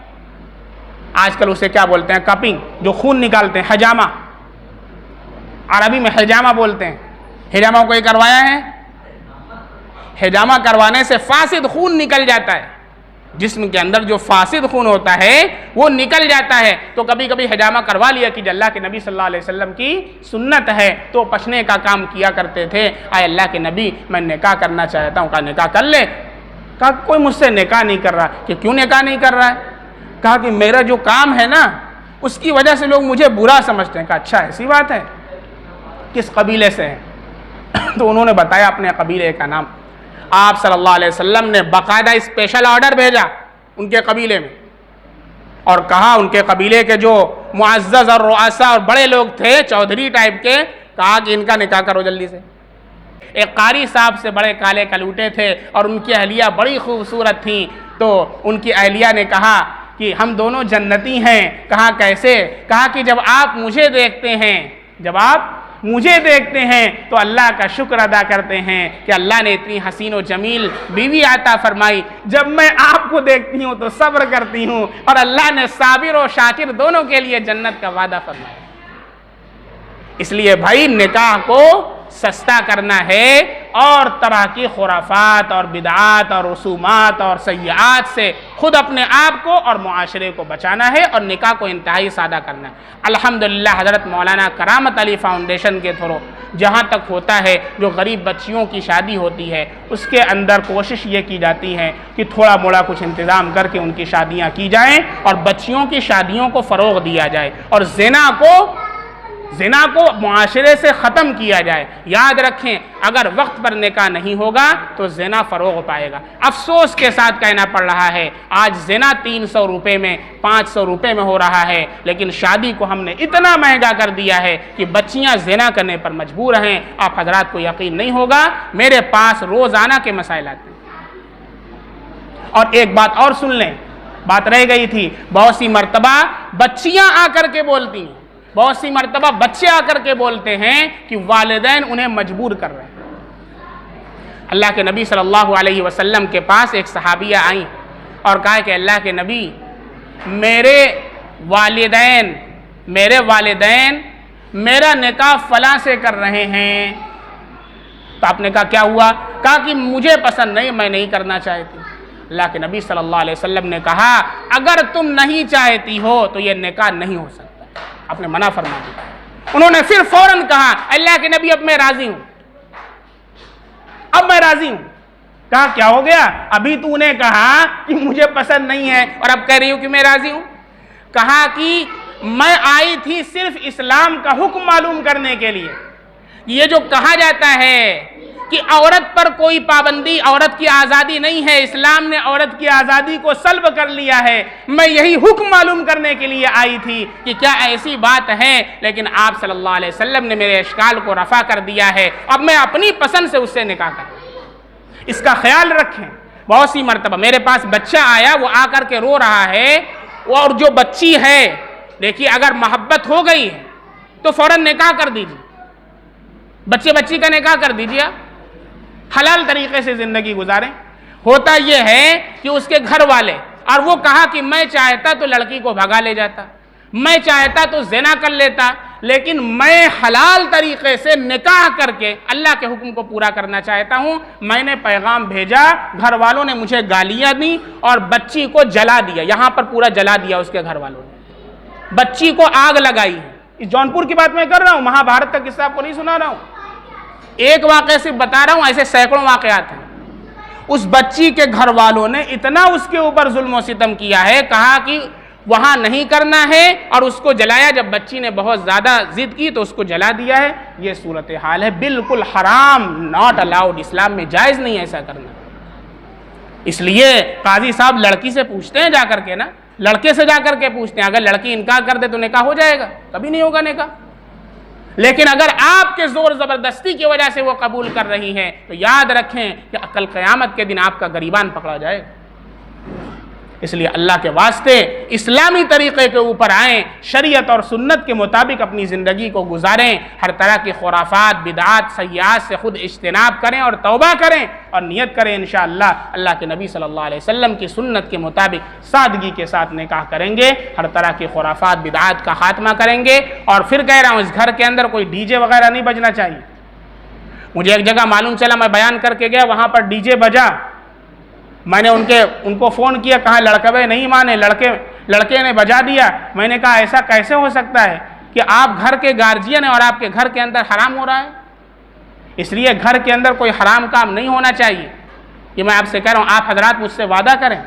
آج کل اسے کیا بولتے ہیں؟ کپنگ، جو خون نکالتے ہیں، حجامہ، عربی میں حجامہ بولتے ہیں۔ حجامہ کوئی کروایا ہے؟ حجامہ کروانے سے فاسد خون نکل جاتا ہے، جسم کے اندر جو فاسد خون ہوتا ہے وہ نکل جاتا ہے۔ تو کبھی کبھی حجامہ کروا لیا کہ اللہ کے نبی صلی اللہ علیہ وسلم کی سنت ہے، تو پچھنے کا کام کیا کرتے تھے۔ آئے اللہ کے نبی میں نکاح کرنا چاہتا ہوں۔ کہا نکاح کر لے۔ کہا کوئی مجھ سے نکاح نہیں کر رہا۔ کہ کیوں نکاح نہیں کر رہا ہے؟ کہا کہ میرا جو کام ہے نا اس کی وجہ سے لوگ مجھے برا سمجھتے ہیں۔ کہا اچھا ایسی بات ہے، کس قبیلے سے ہے؟ تو انہوں نے بتایا اپنے قبیلے کا نام۔ آپ صلی اللہ علیہ وسلم نے باقاعدہ اسپیشل آرڈر بھیجا ان کے قبیلے میں، اور کہا ان کے قبیلے کے جو معزز اور رؤساء اور بڑے لوگ تھے چودھری ٹائپ کے، کہا کہ ان کا نکاح کرو جلدی سے۔ ایک قاری صاحب سے بڑے کالے کلوٹے تھے اور ان کی اہلیہ بڑی خوبصورت تھیں، تو ان کی اہلیہ نے کہا کہ ہم دونوں جنتی ہیں۔ کہا کیسے؟ کہا کہ جب آپ مجھے دیکھتے ہیں، جب آپ مجھے دیکھتے ہیں تو اللہ کا شکر ادا کرتے ہیں کہ اللہ نے اتنی حسین و جمیل بیوی عطا فرمائی، جب میں آپ کو دیکھتی ہوں تو صبر کرتی ہوں، اور اللہ نے صابر و شاکر دونوں کے لیے جنت کا وعدہ فرمایا۔ اس لیے بھائی نکاح کو سستا کرنا ہے، اور طرح کی خرافات اور بدعات اور رسومات اور سیئات سے خود اپنے آپ کو اور معاشرے کو بچانا ہے، اور نکاح کو انتہائی سادہ کرنا ہے۔ الحمدللہ حضرت مولانا کرامت علی فاؤنڈیشن کے تھرو جہاں تک ہوتا ہے، جو غریب بچیوں کی شادی ہوتی ہے اس کے اندر کوشش یہ کی جاتی ہے کہ تھوڑا موڑا کچھ انتظام کر کے ان کی شادیاں کی جائیں، اور بچیوں کی شادیوں کو فروغ دیا جائے، اور زنا کو معاشرے سے ختم کیا جائے۔ یاد رکھیں اگر وقت پر نکاح نہیں ہوگا تو زنا فروغ پائے گا۔ افسوس کے ساتھ کہنا پڑ رہا ہے آج زنا 300 روپے میں 500 روپے میں ہو رہا ہے، لیکن شادی کو ہم نے اتنا مہنگا کر دیا ہے کہ بچیاں زنا کرنے پر مجبور ہیں۔ آپ حضرات کو یقین نہیں ہوگا، میرے پاس روزانہ کے مسائل آتے ہیں، اور ایک بات اور سن لیں، بات رہ گئی تھی، بہت سی مرتبہ بچیاں آ کر کے بولتی ہیں، بہت سی مرتبہ بچے آ کر کے بولتے ہیں کہ والدین انہیں مجبور کر رہے ہیں۔ اللہ کے نبی صلی اللہ علیہ وسلم کے پاس ایک صحابیہ آئیں اور کہا کہ اللہ کے نبی، میرے والدین میرا نکاح فلاں سے کر رہے ہیں۔ تو آپ نے کہا کیا ہوا؟ کہا کہ مجھے پسند نہیں، میں نہیں کرنا چاہتی۔ اللہ کے نبی صلی اللہ علیہ وسلم نے کہا اگر تم نہیں چاہتی ہو تو یہ نکاح نہیں ہو سکتا، آپ نے منع فرما دیا۔ انہوں نے پھر فوراً کہا اللہ کے نبی اب میں راضی ہوں، اب میں راضی ہوں۔ کہا کیا ہو گیا؟ ابھی تو نے کہا کہ مجھے پسند نہیں ہے اور اب کہہ رہی ہوں کہ میں راضی ہوں۔ کہا کہ میں آئی تھی صرف اسلام کا حکم معلوم کرنے کے لیے، یہ جو کہا جاتا ہے کہ عورت پر کوئی پابندی، عورت کی آزادی نہیں ہے، اسلام نے عورت کی آزادی کو سلب کر لیا ہے، میں یہی حکم معلوم کرنے کے لیے آئی تھی کہ کیا ایسی بات ہے، لیکن آپ صلی اللہ علیہ وسلم نے میرے اشکال کو رفع کر دیا ہے، اب میں اپنی پسند سے اس سے نکاح کروں۔ اس کا خیال رکھیں، بہت سی مرتبہ میرے پاس بچہ آیا، وہ آ کر کے رو رہا ہے، اور جو بچی ہے دیکھیے اگر محبت ہو گئی ہے تو فوراً نکاح کر دیجیے، بچی کا نکاح کر دیجیے، حلال طریقے سے زندگی گزاریں۔ ہوتا یہ ہے کہ اس کے گھر والے، اور وہ کہا کہ میں چاہتا تو لڑکی کو بھگا لے جاتا، میں چاہتا تو زنا کر لیتا، لیکن میں حلال طریقے سے نکاح کر کے اللہ کے حکم کو پورا کرنا چاہتا ہوں۔ میں نے پیغام بھیجا، گھر والوں نے مجھے گالیاں دی اور بچی کو جلا دیا، یہاں پر پورا جلا دیا اس کے گھر والوں نے، بچی کو آگ لگائی ہے۔ اس جونپور کی بات میں کر رہا ہوں، مہا بھارت کا قصہ آپ کو نہیں سنا رہا ہوں، ایک واقعے سے بتا رہا ہوں، ایسے سینکڑوں واقعات ہیں۔ اس بچی کے گھر والوں نے اتنا اس کے اوپر ظلم و ستم کیا ہے، کہا کہ وہاں نہیں کرنا ہے اور اس کو جلایا۔ جب بچی نے بہت زیادہ ضد کی تو اس کو جلا دیا ہے۔ یہ صورتحال ہے، بالکل حرام، ناٹ الاؤڈ، اسلام میں جائز نہیں ایسا کرنا۔ اس لیے قاضی صاحب لڑکی سے پوچھتے ہیں جا کر کے نا، لڑکے سے جا کر کے پوچھتے ہیں، اگر لڑکی انکار کر دے تو نکاح ہو جائے گا؟ کبھی نہیں ہوگا نکاح۔ لیکن اگر آپ کے زور زبردستی کی وجہ سے وہ قبول کر رہی ہیں تو یاد رکھیں کہ کل قیامت کے دن آپ کا گریبان پکڑا جائے گا۔ اس لیے اللہ کے واسطے اسلامی طریقے کے اوپر آئیں، شریعت اور سنت کے مطابق اپنی زندگی کو گزاریں، ہر طرح کی خرافات، بدعات، سیئات سے خود اجتناب کریں اور توبہ کریں اور نیت کریں انشاءاللہ اللہ کے نبی صلی اللہ علیہ وسلم کی سنت کے مطابق سادگی کے ساتھ نکاح کریں گے، ہر طرح کی خرافات، بدعات کا خاتمہ کریں گے۔ اور پھر کہہ رہا ہوں اس گھر کے اندر کوئی ڈی جے وغیرہ نہیں بجنا چاہیے۔ مجھے ایک جگہ معلوم چلا، میں بیان کر کے گیا، وہاں پر ڈی جے بجا، میں نے ان کو فون کیا، کہا لڑکے نہیں مانے، لڑکے نے بجا دیا۔ میں نے کہا ایسا کیسے ہو سکتا ہے کہ آپ گھر کے گارجین ہیں اور آپ کے گھر کے اندر حرام ہو رہا ہے؟ اس لیے گھر کے اندر کوئی حرام کام نہیں ہونا چاہیے، یہ میں آپ سے کہہ رہا ہوں۔ آپ حضرات مجھ سے وعدہ کریں،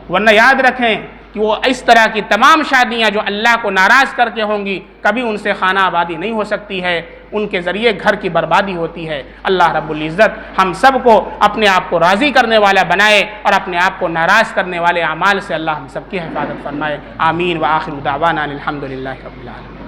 ورنہ یاد رکھیں کہ وہ اس طرح کی تمام شادیاں جو اللہ کو ناراض کر کے ہوں گی، کبھی ان سے خانہ آبادی نہیں ہو سکتی ہے، ان کے ذریعے گھر کی بربادی ہوتی ہے۔ اللہ رب العزت ہم سب کو اپنے آپ کو راضی کرنے والا بنائے اور اپنے آپ کو ناراض کرنے والے اعمال سے اللہ ہم سب کی حفاظت فرمائے۔ آمین۔ وآخر دعوانا الحمدللہ رب العالمین۔